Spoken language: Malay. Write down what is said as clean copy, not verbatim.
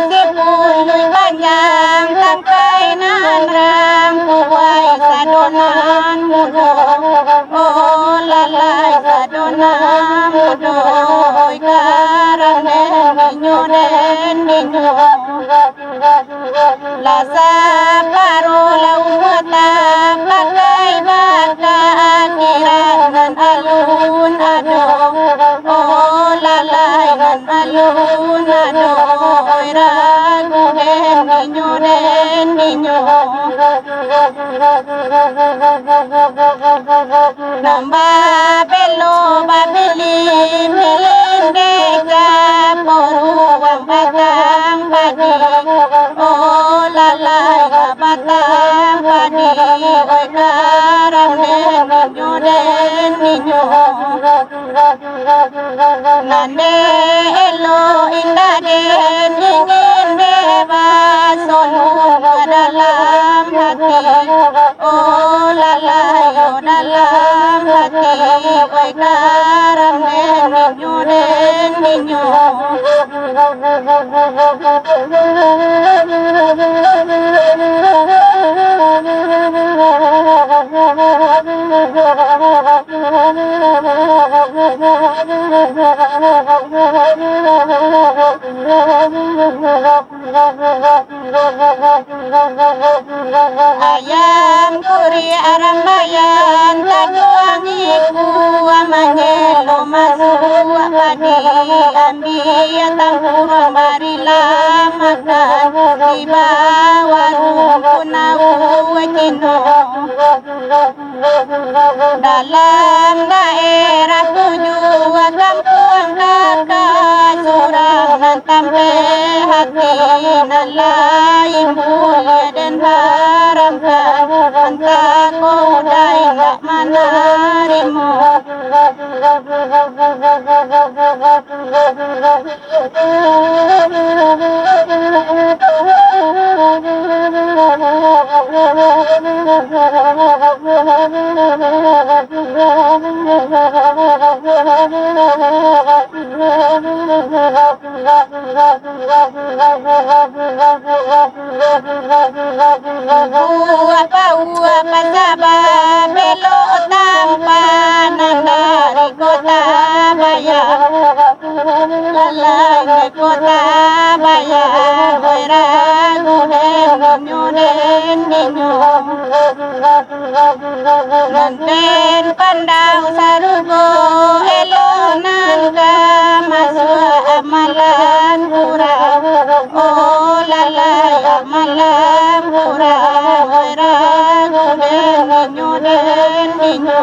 Sepuluh panjang sampai nanram kuai sadonan mudo oh lalai sadonan mudo karane nyoden ninyo lasa paro laumata pakai baka akhiran alun ado oh lalai alun ado ragu den ninyo namba belo babili milinde ka poru batang padi oh lalai batang padi oi karam den ninyo nande elo indade ingin bebas sonu dalam hati oh lalai dalam hati oi karam den ninyo ayam kuri arambayan tajuang iku amangelo masu padi ambiya tampura marila makan tiba warung punau wajino dalam daerah tujuh kampung kakak surangan tampe hati nalai mulia dan haramkan entah kodai tak menarimu apa sabab belok tanpa nandari kota bayar lalai kota bayar ragu den ninyo nanten pandang sarugo elo nangga masuk amalan kurang oh lalai amalan kurang ragu den ninyo